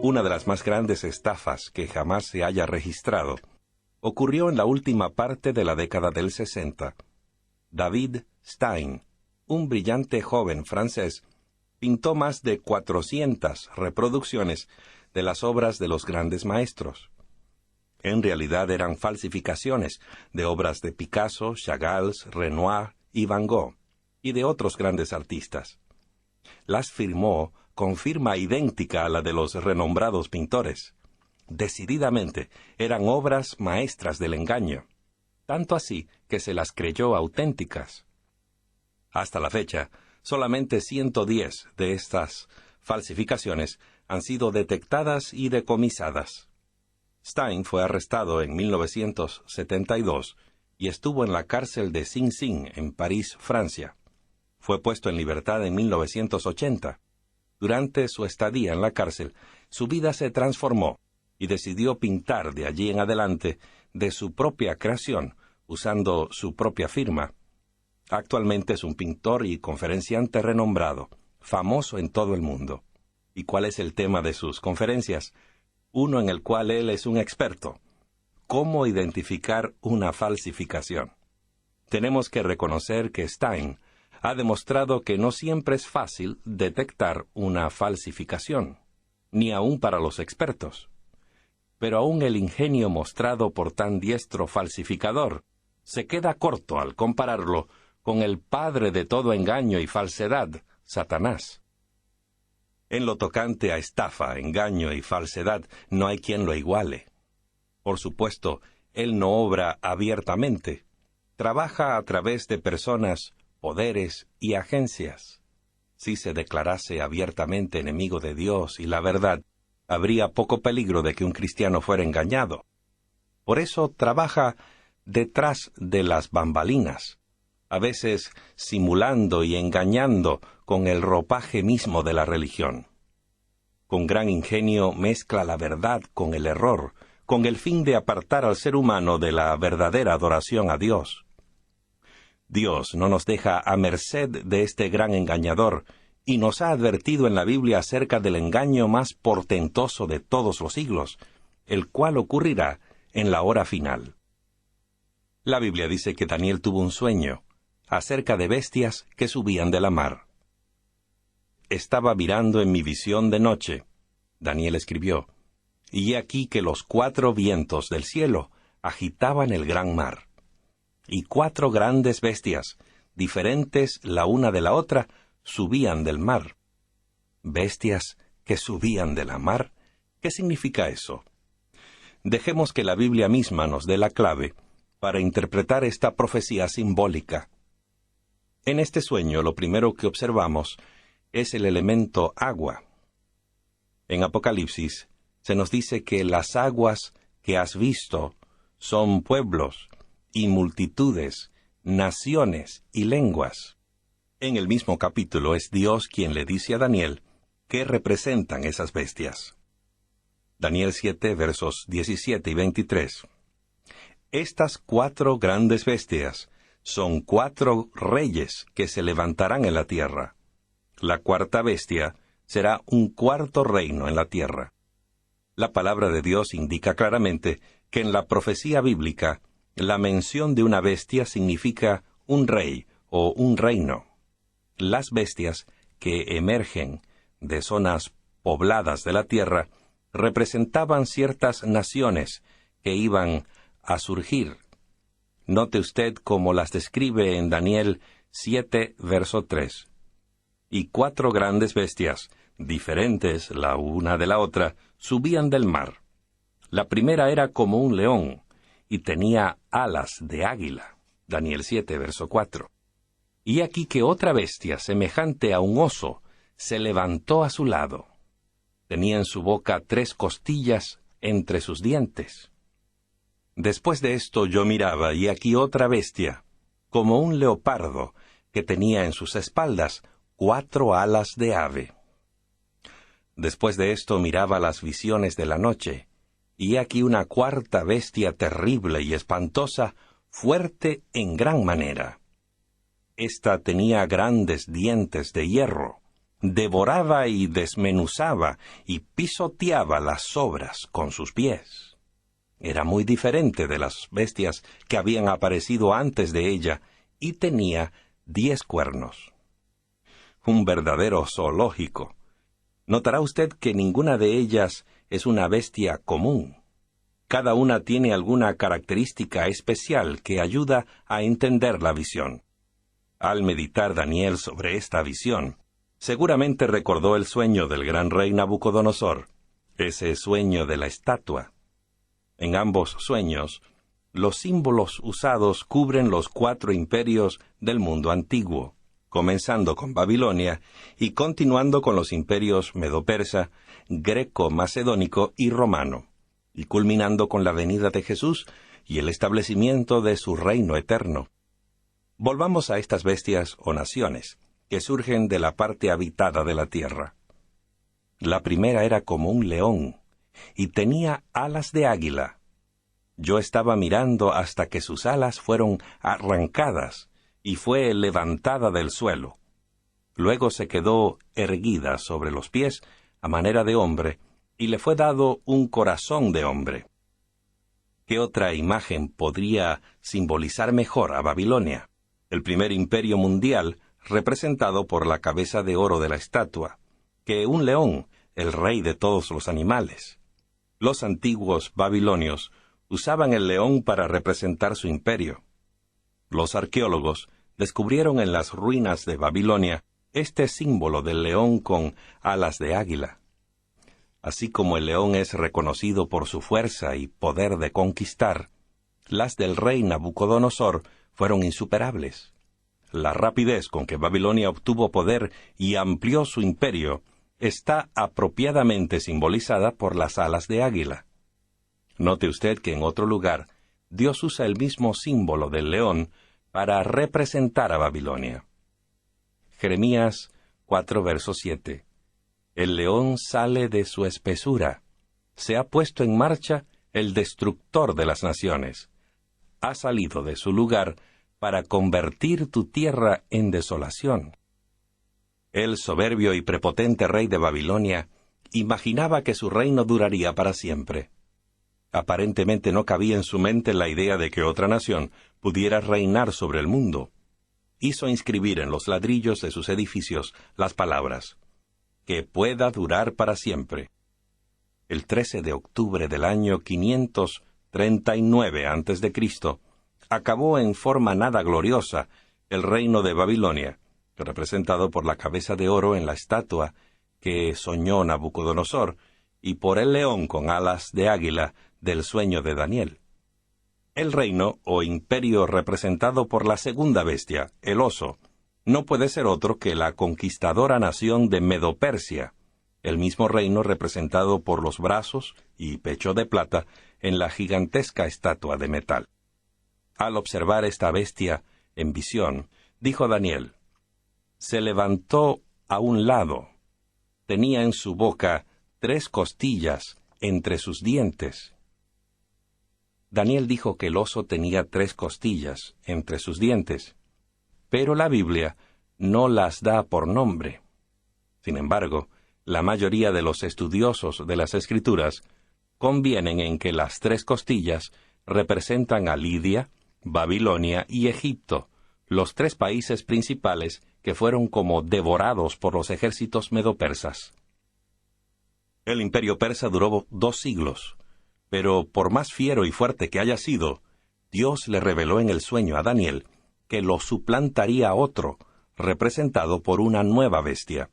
Una de las más grandes estafas que jamás se haya registrado ocurrió en la última parte de la década del 60. David Stein, un brillante joven francés, pintó más de 400 reproducciones de las obras de los grandes maestros. En realidad eran falsificaciones de obras de Picasso, Chagall, Renoir y Van Gogh, y de otros grandes artistas. Las firmó con firma idéntica a la de los renombrados pintores. Decididamente, eran obras maestras del engaño, tanto así que se las creyó auténticas. Hasta la fecha, solamente 110 de estas falsificaciones han sido detectadas y decomisadas. Stein fue arrestado en 1972 y estuvo en la cárcel de Sing Sing, en París, Francia. Fue puesto en libertad en 1980. Durante su estadía en la cárcel, su vida se transformó y decidió pintar de allí en adelante de su propia creación, usando su propia firma. Actualmente es un pintor y conferenciante renombrado, famoso en todo el mundo. ¿Y cuál es el tema de sus conferencias? Uno en el cual él es un experto: cómo identificar una falsificación. Tenemos que reconocer que Stein ha demostrado que no siempre es fácil detectar una falsificación, ni aun para los expertos. Pero aún el ingenio mostrado por tan diestro falsificador se queda corto al compararlo con el padre de todo engaño y falsedad, Satanás. En lo tocante a estafa, engaño y falsedad, no hay quien lo iguale. Por supuesto, él no obra abiertamente. Trabaja a través de personas, poderes y agencias. Si se declarase abiertamente enemigo de Dios y la verdad, habría poco peligro de que un cristiano fuera engañado. Por eso trabaja detrás de las bambalinas, a veces simulando y engañando con el ropaje mismo de la religión. Con gran ingenio mezcla la verdad con el error, con el fin de apartar al ser humano de la verdadera adoración a Dios. Dios no nos deja a merced de este gran engañador, y nos ha advertido en la Biblia acerca del engaño más portentoso de todos los siglos, el cual ocurrirá en la hora final. La Biblia dice que Daniel tuvo un sueño acerca de bestias que subían de la mar. Estaba mirando en mi visión de noche, Daniel escribió, y he aquí que los 4 vientos del cielo agitaban el gran mar. Y 4 grandes bestias, diferentes la una de la otra, subían del mar. ¿Bestias que subían de la mar? ¿Qué significa eso? Dejemos que la Biblia misma nos dé la clave para interpretar esta profecía simbólica. En este sueño, lo primero que observamos es el elemento agua. En Apocalipsis se nos dice que las aguas que has visto son pueblos y multitudes, naciones y lenguas. En el mismo capítulo es Dios quien le dice a Daniel qué representan esas bestias. Daniel 7, versos 17 y 23. Estas 4 grandes bestias son 4 reyes que se levantarán en la tierra. La 4ª bestia será un 4º reino en la tierra. La palabra de Dios indica claramente que en la profecía bíblica la mención de una bestia significa un rey o un reino. Las bestias que emergen de zonas pobladas de la tierra representaban ciertas naciones que iban a surgir. Note usted cómo las describe en Daniel 7, verso 3. Y 4 grandes bestias, diferentes la una de la otra, subían del mar. La primera era como un león, y tenía alas de águila. Daniel 7, verso 4. Y aquí que otra bestia, semejante a un oso, se levantó a su lado. Tenía en su boca 3 costillas entre sus dientes. Después de esto yo miraba, y aquí otra bestia, como un leopardo, que tenía en sus espaldas 4 alas de ave. Después de esto miraba las visiones de la noche, y aquí una 4ª bestia terrible y espantosa, fuerte en gran manera. Esta tenía grandes dientes de hierro, devoraba y desmenuzaba y pisoteaba las sobras con sus pies. Era muy diferente de las bestias que habían aparecido antes de ella y tenía 10 cuernos. Un verdadero zoológico. Notará usted que ninguna de ellas es una bestia común. Cada una tiene alguna característica especial que ayuda a entender la visión. Al meditar Daniel sobre esta visión, seguramente recordó el sueño del gran rey Nabucodonosor, ese sueño de la estatua. En ambos sueños, los símbolos usados cubren los 4 imperios del mundo antiguo, comenzando con Babilonia y continuando con los imperios medo-persa, greco-macedónico y romano, y culminando con la venida de Jesús y el establecimiento de su reino eterno. Volvamos a estas bestias o naciones, que surgen de la parte habitada de la tierra. La primera era como un león, y tenía alas de águila. Yo estaba mirando hasta que sus alas fueron arrancadas, y fue levantada del suelo. Luego se quedó erguida sobre los pies, a manera de hombre, y le fue dado un corazón de hombre. ¿Qué otra imagen podría simbolizar mejor a Babilonia? El primer imperio mundial, representado por la cabeza de oro de la estatua, que un león, el rey de todos los animales. Los antiguos babilonios usaban el león para representar su imperio. Los arqueólogos descubrieron en las ruinas de Babilonia este símbolo del león con alas de águila. Así como el león es reconocido por su fuerza y poder de conquistar, las del rey Nabucodonosor fueron insuperables. La rapidez con que Babilonia obtuvo poder y amplió su imperio está apropiadamente simbolizada por las alas de águila. Note usted que en otro lugar, Dios usa el mismo símbolo del león para representar a Babilonia. Jeremías 4, verso 7. El león sale de su espesura. Se ha puesto en marcha el destructor de las naciones. Ha salido de su lugar para convertir tu tierra en desolación. El soberbio y prepotente rey de Babilonia imaginaba que su reino duraría para siempre. Aparentemente no cabía en su mente la idea de que otra nación pudiera reinar sobre el mundo. Hizo inscribir en los ladrillos de sus edificios las palabras, que pueda durar para siempre. El 13 de octubre del año 539 a.C., acabó en forma nada gloriosa el reino de Babilonia, representado por la cabeza de oro en la estatua que soñó Nabucodonosor y por el león con alas de águila del sueño de Daniel. El reino o imperio representado por la segunda bestia, el oso, no puede ser otro que la conquistadora nación de Medo-Persia, el mismo reino representado por los brazos y pecho de plata en la gigantesca estatua de metal. Al observar esta bestia en visión, dijo Daniel, se levantó a un lado. Tenía en su boca 3 costillas entre sus dientes. Daniel dijo que el oso tenía 3 costillas entre sus dientes, pero la Biblia no las da por nombre. Sin embargo, la mayoría de los estudiosos de las Escrituras convienen en que las 3 costillas representan a Lidia, Babilonia y Egipto, los 3 países principales que fueron como devorados por los ejércitos medo-persas. El imperio persa duró 2 siglos, pero por más fiero y fuerte que haya sido, Dios le reveló en el sueño a Daniel que lo suplantaría otro, representado por una nueva bestia.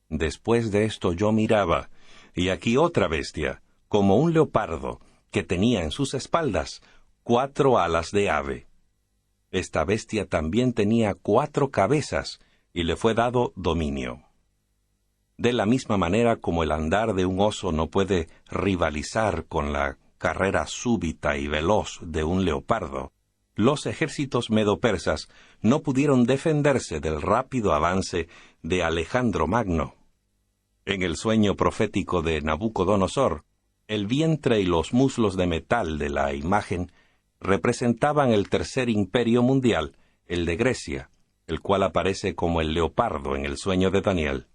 Después de esto yo miraba, y aquí otra bestia, como un leopardo, que tenía en sus espaldas 4 alas de ave. Esta bestia también tenía 4 cabezas, y le fue dado dominio. De la misma manera como el andar de un oso no puede rivalizar con la carrera súbita y veloz de un leopardo, los ejércitos medo-persas no pudieron defenderse del rápido avance de Alejandro Magno. En el sueño profético de Nabucodonosor, el vientre y los muslos de metal de la imagen representaban el tercer imperio mundial, el de Grecia, el cual aparece como el leopardo en el sueño de Daniel.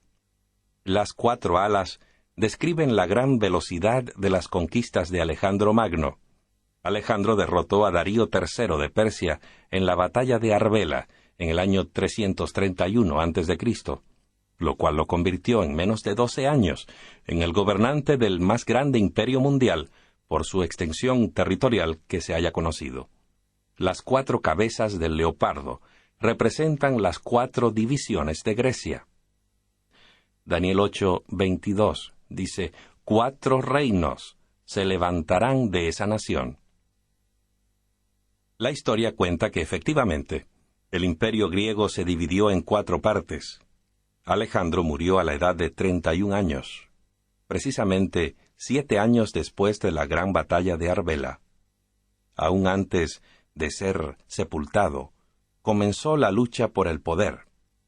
Las 4 alas describen la gran velocidad de las conquistas de Alejandro Magno. Alejandro derrotó a Darío III de Persia en la batalla de Arbela en el año 331 a.C., lo cual lo convirtió en menos de 12 años en el gobernante del más grande imperio mundial por su extensión territorial que se haya conocido. Las 4 cabezas del leopardo representan las 4 divisiones de Grecia. Daniel 8:22 dice: 4 reinos se levantarán de esa nación. La historia cuenta que efectivamente el imperio griego se dividió en 4 partes. Alejandro murió a la edad de 31 años, precisamente 7 años después de la gran batalla de Arbela. Aún antes de ser sepultado, comenzó la lucha por el poder,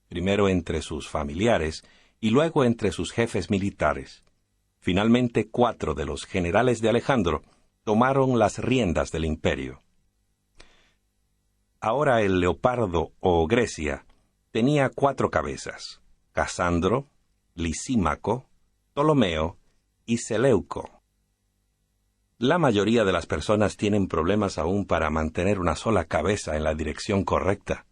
primero entre sus familiares y luego entre sus jefes militares. Finalmente 4 de los generales de Alejandro tomaron las riendas del imperio. Ahora el leopardo o Grecia tenía 4 cabezas: Casandro, Lisímaco, Ptolomeo y Seleuco. La mayoría de las personas tienen problemas aún para mantener una sola cabeza en la dirección correcta.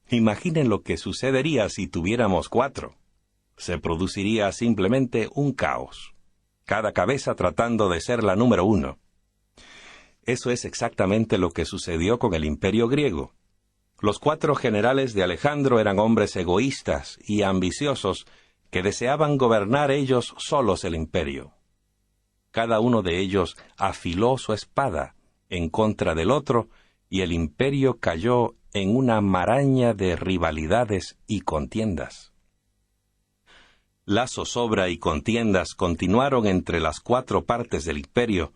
Imaginen lo que sucedería si tuviéramos 4. Se produciría simplemente un caos, cada cabeza tratando de ser la número 1. Eso es exactamente lo que sucedió con el imperio griego. Los 4 generales de Alejandro eran hombres egoístas y ambiciosos que deseaban gobernar ellos solos el imperio. Cada uno de ellos afiló su espada en contra del otro y el imperio cayó en una maraña de rivalidades y contiendas. La zozobra y contiendas continuaron entre las 4 partes del imperio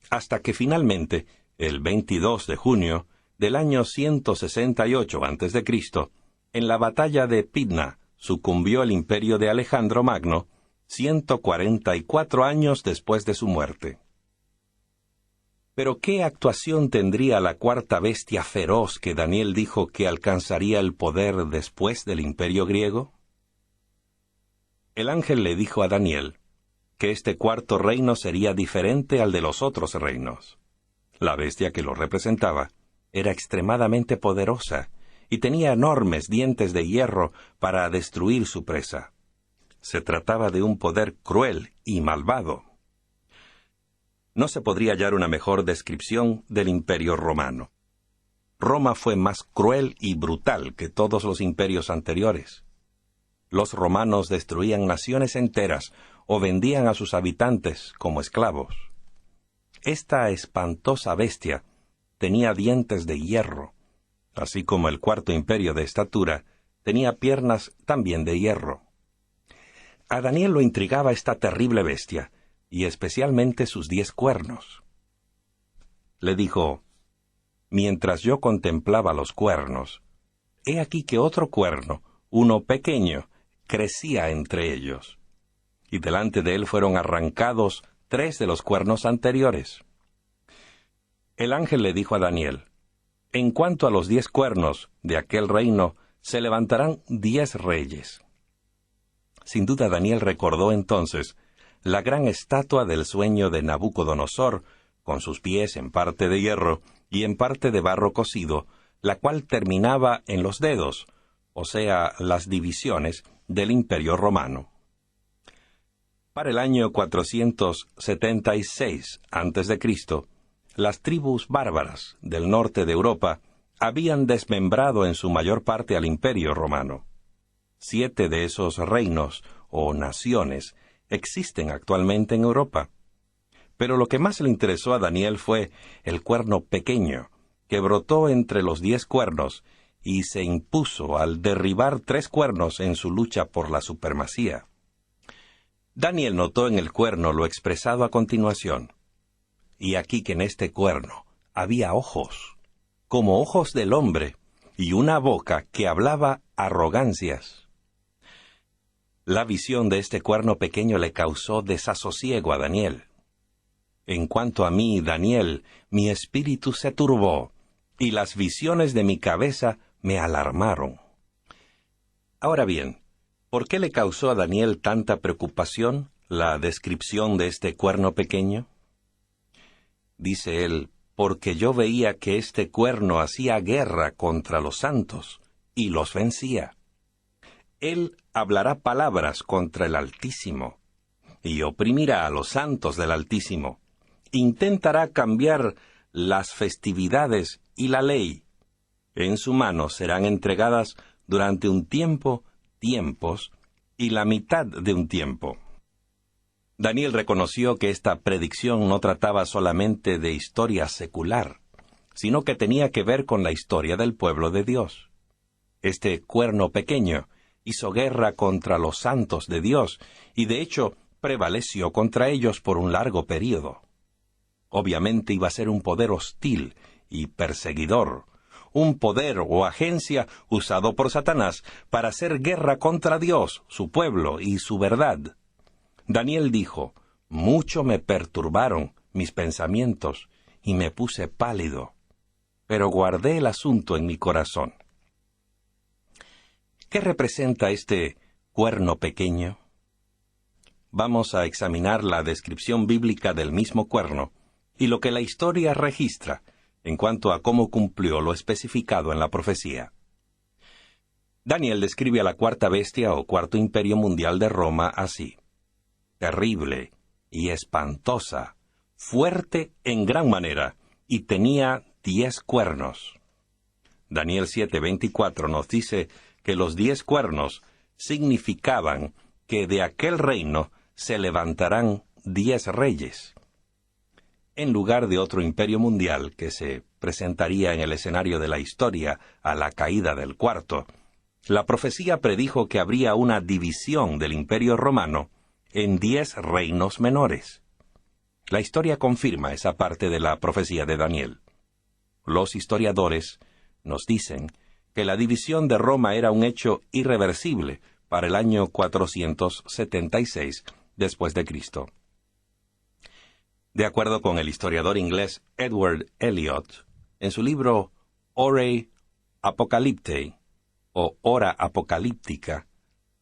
hasta que finalmente, el 22 de junio del año 168 a.C., en la batalla de Pydna, sucumbió el imperio de Alejandro Magno, 144 años después de su muerte. Pero ¿qué actuación tendría la 4ª bestia feroz que Daniel dijo que alcanzaría el poder después del imperio griego? El ángel le dijo a Daniel que este 4º reino sería diferente al de los otros reinos. La bestia que lo representaba era extremadamente poderosa y tenía enormes dientes de hierro para destruir su presa. Se trataba de un poder cruel y malvado. No se podría hallar una mejor descripción del imperio romano. Roma fue más cruel y brutal que todos los imperios anteriores. Los romanos destruían naciones enteras o vendían a sus habitantes como esclavos. Esta espantosa bestia tenía dientes de hierro, así como el 4º imperio de estatura tenía piernas también de hierro. A Daniel lo intrigaba esta terrible bestia, y especialmente sus 10 cuernos. Le dijo: mientras yo contemplaba los cuernos, he aquí que otro cuerno, uno pequeño, crecía entre ellos, y delante de él fueron arrancados 3 de los cuernos anteriores. El ángel le dijo a Daniel: en cuanto a los 10 cuernos de aquel reino, se levantarán 10 reyes. Sin duda Daniel recordó entonces la gran estatua del sueño de Nabucodonosor, con sus pies en parte de hierro y en parte de barro cocido, la cual terminaba en los dedos, o sea, las divisiones del imperio romano. Para el año 476 a.C., las tribus bárbaras del norte de Europa habían desmembrado en su mayor parte al imperio romano. 7 de esos reinos o naciones existen actualmente en Europa. Pero lo que más le interesó a Daniel fue el cuerno pequeño, que brotó entre los 10 cuernos y se impuso al derribar 3 cuernos en su lucha por la supremacía. Daniel notó en el cuerno lo expresado a continuación. Y aquí que en este cuerno había ojos, como ojos del hombre, y una boca que hablaba arrogancias. La visión de este cuerno pequeño le causó desasosiego a Daniel. En cuanto a mí, Daniel, mi espíritu se turbó, y las visiones de mi cabeza me alarmaron. Ahora bien, ¿Por qué le causó a Daniel tanta preocupación la descripción de este cuerno pequeño? Dice él, porque yo veía que este cuerno hacía guerra contra los santos y los vencía. Él hablará palabras contra el Altísimo y oprimirá a los santos del Altísimo. Intentará cambiar las festividades y la ley. En su mano serán entregadas durante un tiempo, tiempos y la mitad de un tiempo. Daniel reconoció que esta predicción no trataba solamente de historia secular, sino que tenía que ver con la historia del pueblo de Dios. Este cuerno pequeño hizo guerra contra los santos de Dios y de hecho prevaleció contra ellos por un largo período. Obviamente iba a ser un poder hostil y perseguidor, un poder o agencia usado por Satanás para hacer guerra contra Dios, su pueblo y su verdad. Daniel dijo, mucho me perturbaron mis pensamientos y me puse pálido, pero guardé el asunto en mi corazón. ¿Qué representa este cuerno pequeño? Vamos a examinar la descripción bíblica del mismo cuerno y lo que la historia registra en cuanto a cómo cumplió lo especificado en la profecía. Daniel describe a la cuarta bestia o cuarto imperio mundial de Roma así: terrible y espantosa, fuerte en gran manera, y tenía 10 cuernos. Daniel 7:24 nos dice que los 10 cuernos significaban que de aquel reino se levantarán 10 reyes. En lugar de otro imperio mundial que se presentaría en el escenario de la historia a la caída del cuarto, la profecía predijo que habría una división del imperio romano en 10 reinos menores. La historia confirma esa parte de la profecía de Daniel. Los historiadores nos dicen que la división de Roma era un hecho irreversible para el año 476 después de Cristo. De acuerdo con el historiador inglés Edward Elliot, en su libro Ore Apocalyptae, o Hora Apocalíptica,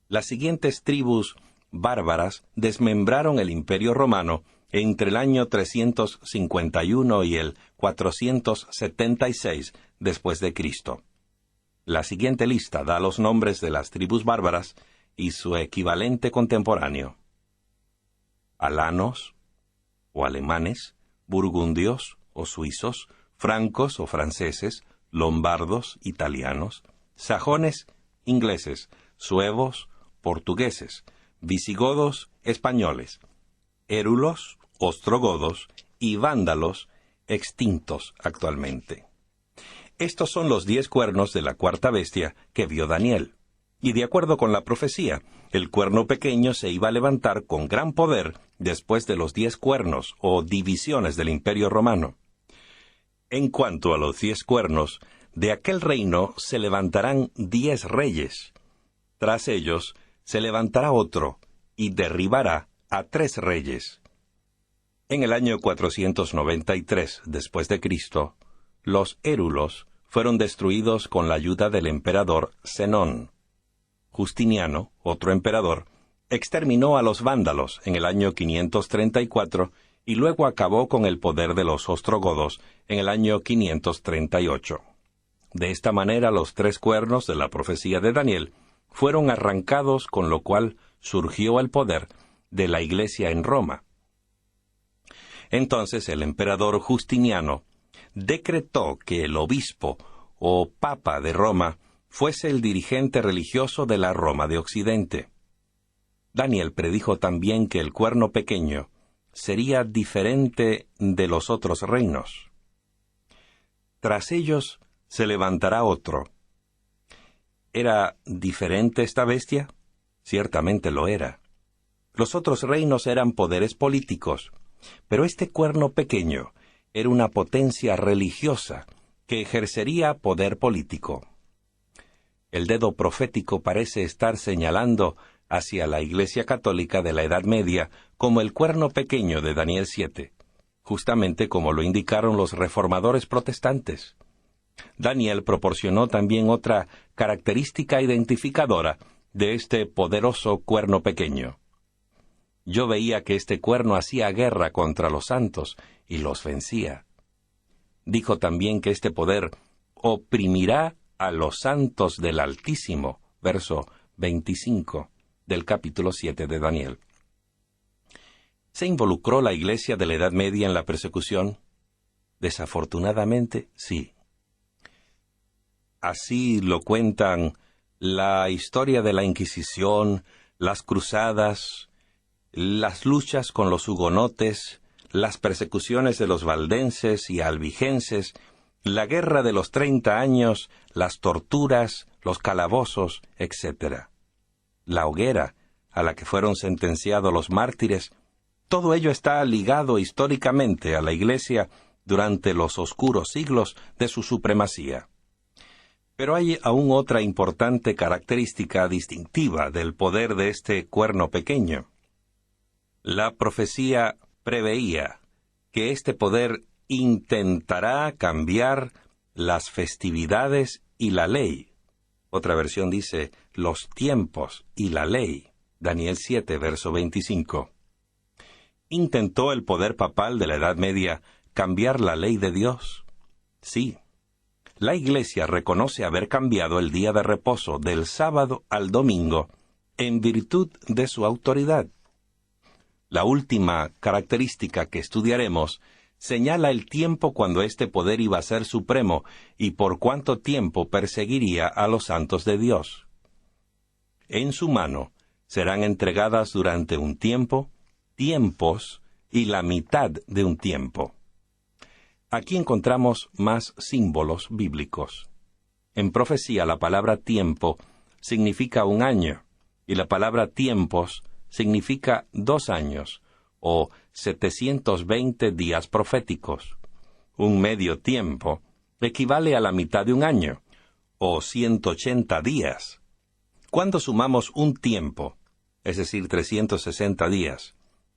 las siguientes tribus bárbaras desmembraron el Imperio Romano entre el año 351 y el 476 después de Cristo. La siguiente lista da los nombres de las tribus bárbaras y su equivalente contemporáneo: alanos o alemanes, burgundios o suizos, francos o franceses, lombardos, italianos, sajones, ingleses, suevos, portugueses, visigodos, españoles, érulos, ostrogodos y vándalos, extintos actualmente. Estos son los 10 cuernos de la cuarta bestia que vio Daniel. Y de acuerdo con la profecía, el cuerno pequeño se iba a levantar con gran poder después de los 10 cuernos o divisiones del Imperio Romano. En cuanto a los 10 cuernos, de aquel reino se levantarán 10 reyes. Tras ellos se levantará otro y derribará a 3 reyes. En el año 493 después de Cristo, los érulos fueron destruidos con la ayuda del emperador Zenón. Justiniano, otro emperador, exterminó a los vándalos en el año 534 y luego acabó con el poder de los ostrogodos en el año 538. De esta manera los 3 cuernos de la profecía de Daniel fueron arrancados, con lo cual surgió el poder de la Iglesia en Roma. Entonces el emperador Justiniano decretó que el obispo o papa de Roma fuese el dirigente religioso de la Roma de Occidente. Daniel predijo también que el cuerno pequeño sería diferente de los otros reinos. Tras ellos se levantará otro. ¿Era diferente esta bestia? Ciertamente lo era. Los otros reinos eran poderes políticos, pero este cuerno pequeño era una potencia religiosa que ejercería poder político. El dedo profético parece estar señalando hacia la Iglesia Católica de la Edad Media como el cuerno pequeño de Daniel 7, justamente como lo indicaron los reformadores protestantes. Daniel proporcionó también otra característica identificadora de este poderoso cuerno pequeño. Yo veía que este cuerno hacía guerra contra los santos y los vencía. Dijo también que este poder oprimirá a los santos del Altísimo, verso 25 del capítulo 7 de Daniel. ¿Se involucró la Iglesia de la Edad Media en la persecución? Desafortunadamente, sí. Así lo cuentan la historia de la Inquisición, las cruzadas, las luchas con los hugonotes, las persecuciones de los valdenses y albigenses, la guerra de los 30 años, las torturas, los calabozos, etc. La hoguera a la que fueron sentenciados los mártires, todo ello está ligado históricamente a la Iglesia durante los oscuros siglos de su supremacía. Pero hay aún otra importante característica distintiva del poder de este cuerno pequeño. La profecía preveía que este poder intentará cambiar las festividades y la ley. Otra versión dice, los tiempos y la ley. Daniel 7, verso 25. ¿Intentó el poder papal de la Edad Media cambiar la ley de Dios? Sí. La Iglesia reconoce haber cambiado el día de reposo del sábado al domingo en virtud de su autoridad. La última característica que estudiaremos señala el tiempo cuando este poder iba a ser supremo y por cuánto tiempo perseguiría a los santos de Dios. En su mano serán entregadas durante un tiempo, tiempos y la mitad de un tiempo. Aquí encontramos más símbolos bíblicos. En profecía la palabra tiempo significa un año y la palabra tiempos significa 2 años o 720 días proféticos. Un medio tiempo equivale a la mitad de un año o 180 días. Cuando sumamos un tiempo, es decir, 360 días,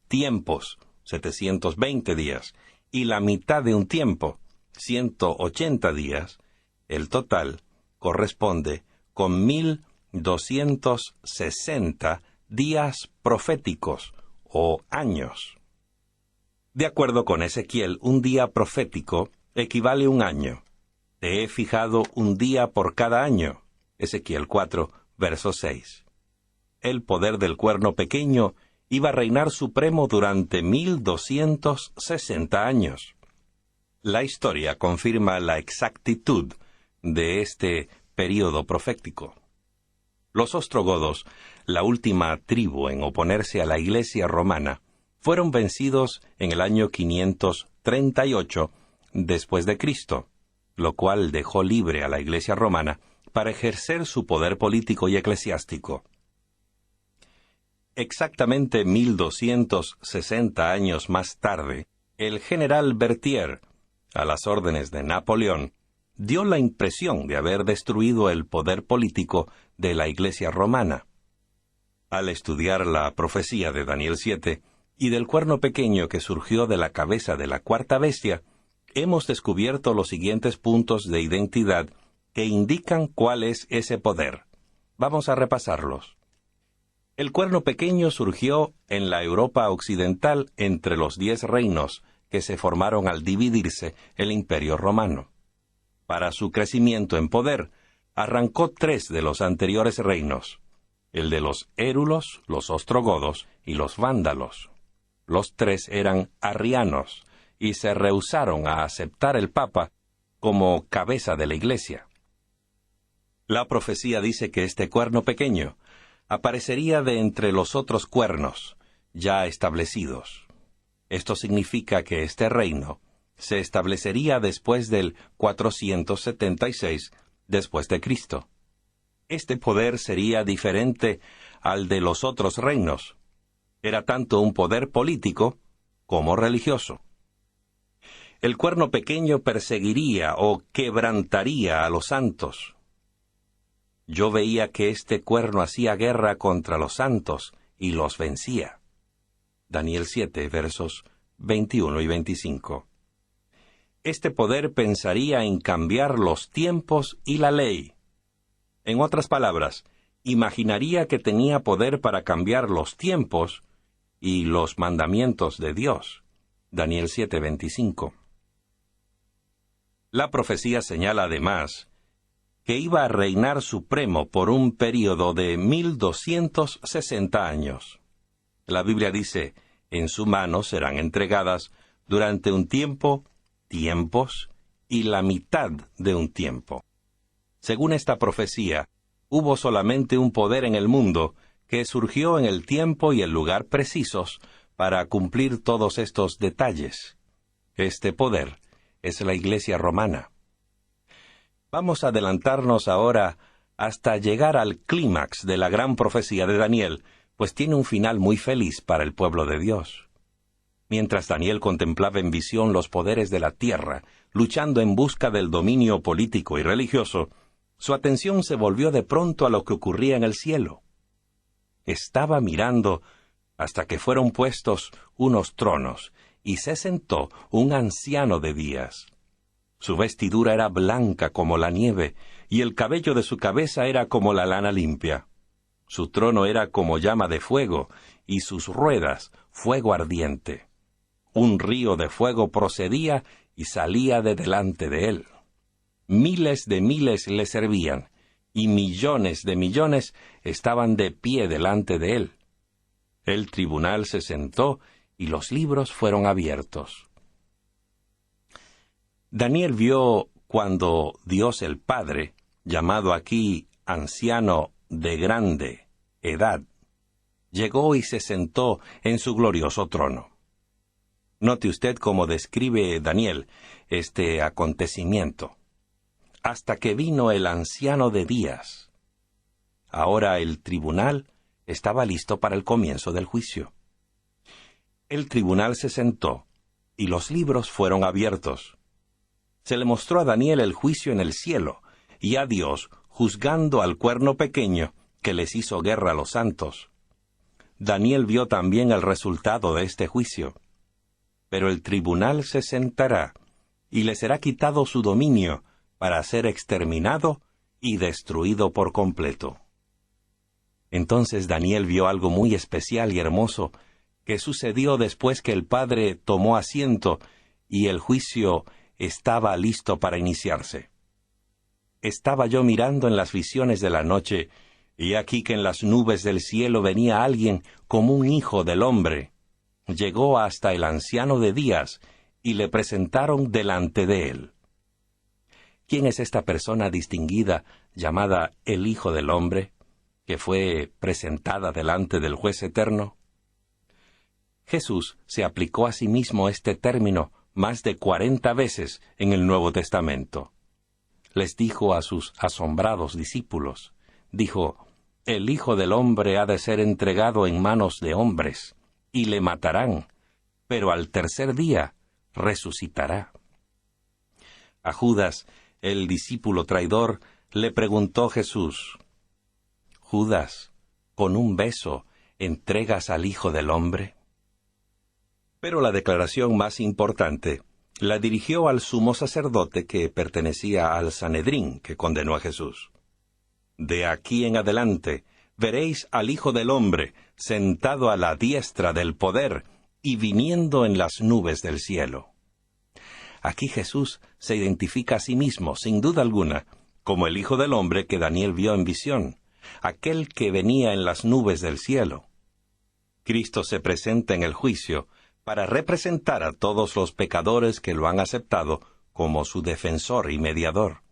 tiempos, 720 días, y la mitad de un tiempo, 180 días, el total corresponde con 1260 días proféticos o años. De acuerdo con Ezequiel, un día profético equivale a un año. Te he fijado un día por cada año. Ezequiel 4, verso 6. El poder del cuerno pequeño iba a reinar supremo durante 1260 años. La historia confirma la exactitud de este período profético. Los ostrogodos, la última tribu en oponerse a la Iglesia romana, fueron vencidos en el año 538 después de Cristo, lo cual dejó libre a la Iglesia romana para ejercer su poder político y eclesiástico. Exactamente 1260 años más tarde, el general Berthier, a las órdenes de Napoleón, dio la impresión de haber destruido el poder político de la Iglesia romana. Al estudiar la profecía de Daniel 7 y del cuerno pequeño que surgió de la cabeza de la cuarta bestia, hemos descubierto los siguientes puntos de identidad que indican cuál es ese poder. Vamos a repasarlos. El cuerno pequeño surgió en la Europa occidental entre los 10 reinos que se formaron al dividirse el Imperio Romano. Para su crecimiento en poder, arrancó 3 de los anteriores reinos, el de los érulos, los ostrogodos y los vándalos. Los 3 eran arrianos y se rehusaron a aceptar el Papa como cabeza de la Iglesia. La profecía dice que este cuerno pequeño aparecería de entre los otros cuernos ya establecidos. Esto significa que este reino se establecería después del 476 después de Cristo. Este poder sería diferente al de los otros reinos. Era tanto un poder político como religioso. El cuerno pequeño perseguiría o quebrantaría a los santos. Yo veía que este cuerno hacía guerra contra los santos y los vencía. Daniel 7, versos 21 y 25. Este poder pensaría en cambiar los tiempos y la ley. En otras palabras, imaginaría que tenía poder para cambiar los tiempos y los mandamientos de Dios. Daniel 7:25. La profecía señala además que iba a reinar supremo por un período de 1260 años. La Biblia dice, en su mano serán entregadas durante un tiempo, tiempos y la mitad de un tiempo. Según esta profecía, hubo solamente un poder en el mundo que surgió en el tiempo y el lugar precisos para cumplir todos estos detalles. Este poder es la Iglesia romana. Vamos a adelantarnos ahora hasta llegar al clímax de la gran profecía de Daniel, pues tiene un final muy feliz para el pueblo de Dios. Mientras Daniel contemplaba en visión los poderes de la tierra, luchando en busca del dominio político y religioso, su atención se volvió de pronto a lo que ocurría en el cielo. Estaba mirando hasta que fueron puestos unos tronos, y se sentó un anciano de días. Su vestidura era blanca como la nieve, y el cabello de su cabeza era como la lana limpia. Su trono era como llama de fuego, y sus ruedas fuego ardiente. Un río de fuego procedía y salía de delante de él. Miles de miles le servían, y millones de millones estaban de pie delante de él. El tribunal se sentó, y los libros fueron abiertos. Daniel vio cuando Dios el Padre, llamado aquí anciano de grande edad, llegó y se sentó en su glorioso trono. Note usted cómo describe Daniel este acontecimiento. Hasta que vino el anciano de días. Ahora el tribunal estaba listo para el comienzo del juicio. El tribunal se sentó, y los libros fueron abiertos. Se le mostró a Daniel el juicio en el cielo, y a Dios juzgando al cuerno pequeño que les hizo guerra a los santos. Daniel vio también el resultado de este juicio. Pero el tribunal se sentará, y le será quitado su dominio, para ser exterminado y destruido por completo. Entonces Daniel vio algo muy especial y hermoso que sucedió después que el Padre tomó asiento y el juicio estaba listo para iniciarse. Estaba yo mirando en las visiones de la noche, y aquí que en las nubes del cielo venía alguien como un hijo del hombre. Llegó hasta el anciano de días, y le presentaron delante de él. ¿Quién es esta persona distinguida llamada el Hijo del Hombre, que fue presentada delante del juez eterno? Jesús se aplicó a sí mismo este término más de 40 veces en el Nuevo Testamento. Les dijo a sus asombrados discípulos, dijo, «El Hijo del Hombre ha de ser entregado en manos de hombres, y le matarán, pero al tercer día resucitará». A Judas, el discípulo traidor, le preguntó Jesús, «Judas, ¿con un beso entregas al Hijo del Hombre?» Pero la declaración más importante la dirigió al sumo sacerdote que pertenecía al Sanedrín que condenó a Jesús. «De aquí en adelante veréis al Hijo del Hombre sentado a la diestra del poder y viniendo en las nubes del cielo». Aquí Jesús se identifica a sí mismo, sin duda alguna, como el Hijo del Hombre que Daniel vio en visión, aquel que venía en las nubes del cielo. Cristo se presenta en el juicio para representar a todos los pecadores que lo han aceptado como su defensor y mediador.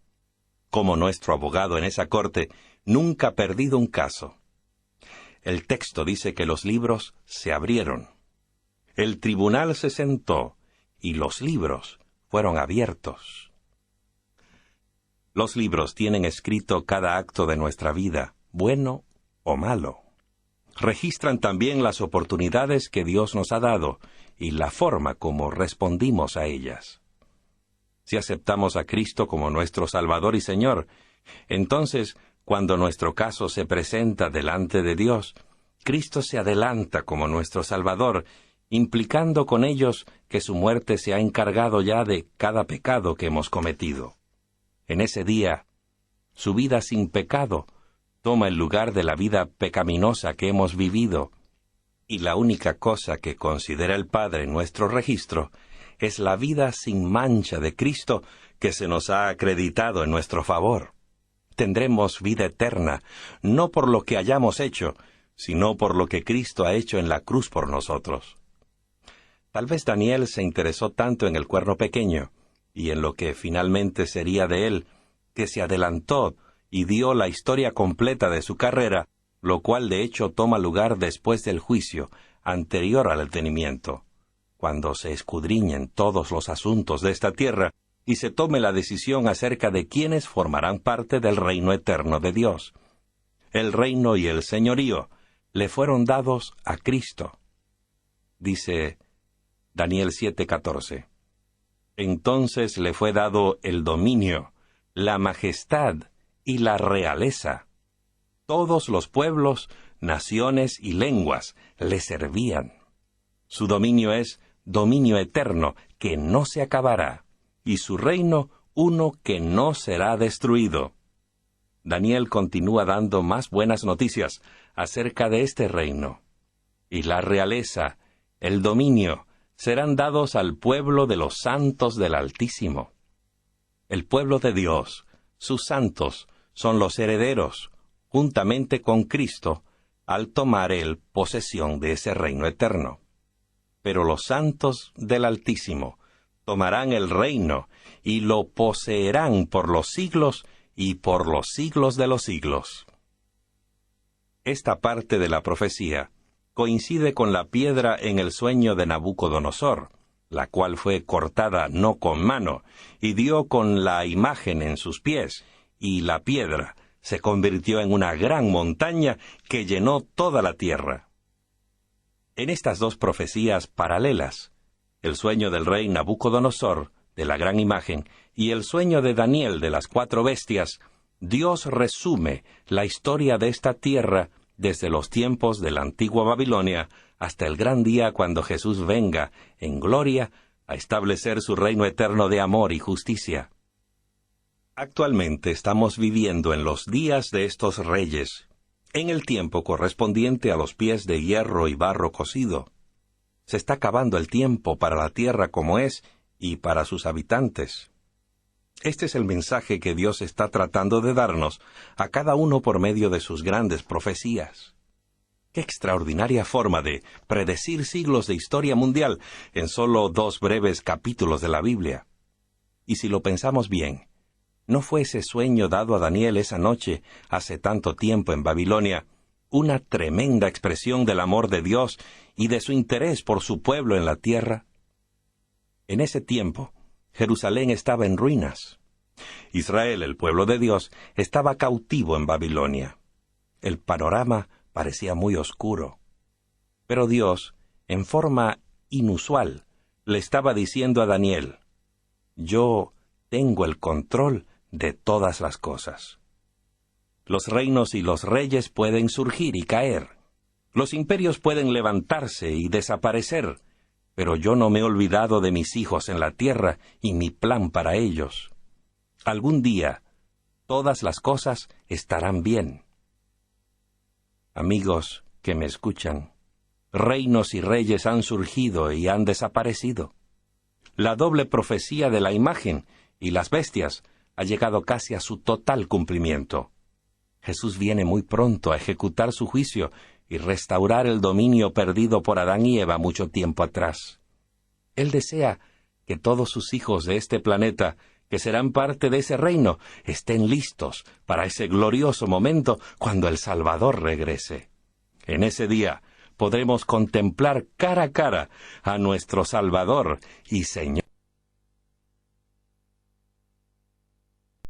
Como nuestro abogado en esa corte, nunca ha perdido un caso. El texto dice que los libros se abrieron. El tribunal se sentó y los libros fueron abiertos. Los libros tienen escrito cada acto de nuestra vida, bueno o malo. Registran también las oportunidades que Dios nos ha dado y la forma como respondimos a ellas. Si aceptamos a Cristo como nuestro Salvador y Señor, entonces, cuando nuestro caso se presenta delante de Dios, Cristo se adelanta como nuestro Salvador, implicando con ellos que su muerte se ha encargado ya de cada pecado que hemos cometido. En ese día, su vida sin pecado toma el lugar de la vida pecaminosa que hemos vivido, y la única cosa que considera el Padre en nuestro registro es la vida sin mancha de Cristo que se nos ha acreditado en nuestro favor. Tendremos vida eterna, no por lo que hayamos hecho, sino por lo que Cristo ha hecho en la cruz por nosotros. Tal vez Daniel se interesó tanto en el cuerno pequeño, y en lo que finalmente sería de él, que se adelantó y dio la historia completa de su carrera, lo cual de hecho toma lugar después del juicio, anterior al detenimiento, cuando se escudriñen todos los asuntos de esta tierra y se tome la decisión acerca de quiénes formarán parte del reino eterno de Dios. El reino y el señorío le fueron dados a Cristo. Dice Daniel 7:14. Entonces le fue dado el dominio, la majestad y la realeza. Todos los pueblos, naciones y lenguas le servían. Su dominio es dominio eterno, que no se acabará, y su reino uno que no será destruido. Daniel continúa dando más buenas noticias acerca de este reino. Y la realeza, el dominio, serán dados al pueblo de los santos del Altísimo. El pueblo de Dios, sus santos, son los herederos, juntamente con Cristo, al tomar él posesión de ese reino eterno. Pero los santos del Altísimo tomarán el reino y lo poseerán por los siglos y por los siglos de los siglos. Esta parte de la profecía coincide con la piedra en el sueño de Nabucodonosor, la cual fue cortada no con mano, y dio con la imagen en sus pies, y la piedra se convirtió en una gran montaña que llenó toda la tierra. En estas dos profecías paralelas, el sueño del rey Nabucodonosor, de la gran imagen, y el sueño de Daniel de las 4 bestias, Dios resume la historia de esta tierra desde los tiempos de la antigua Babilonia hasta el gran día cuando Jesús venga en gloria a establecer su reino eterno de amor y justicia. Actualmente estamos viviendo en los días de estos reyes, en el tiempo correspondiente a los pies de hierro y barro cocido. Se está acabando el tiempo para la tierra como es y para sus habitantes. Este es el mensaje que Dios está tratando de darnos a cada uno por medio de sus grandes profecías. ¡Qué extraordinaria forma de predecir siglos de historia mundial en solo 2 breves capítulos de la Biblia! Y si lo pensamos bien, ¿no fue ese sueño dado a Daniel esa noche, hace tanto tiempo en Babilonia, una tremenda expresión del amor de Dios y de su interés por su pueblo en la tierra? En ese tiempo, Jerusalén estaba en ruinas. Israel, el pueblo de Dios, estaba cautivo en Babilonia. El panorama parecía muy oscuro. Pero Dios, en forma inusual, le estaba diciendo a Daniel: yo tengo el control de todas las cosas. Los reinos y los reyes pueden surgir y caer. Los imperios pueden levantarse y desaparecer, pero yo no me he olvidado de mis hijos en la tierra y mi plan para ellos. Algún día, todas las cosas estarán bien. Amigos que me escuchan, reinos y reyes han surgido y han desaparecido. La doble profecía de la imagen y las bestias ha llegado casi a su total cumplimiento. Jesús viene muy pronto a ejecutar su juicio y restaurar el dominio perdido por Adán y Eva mucho tiempo atrás. Él desea que todos sus hijos de este planeta, que serán parte de ese reino, estén listos para ese glorioso momento cuando el Salvador regrese. En ese día podremos contemplar cara a cara a nuestro Salvador y Señor.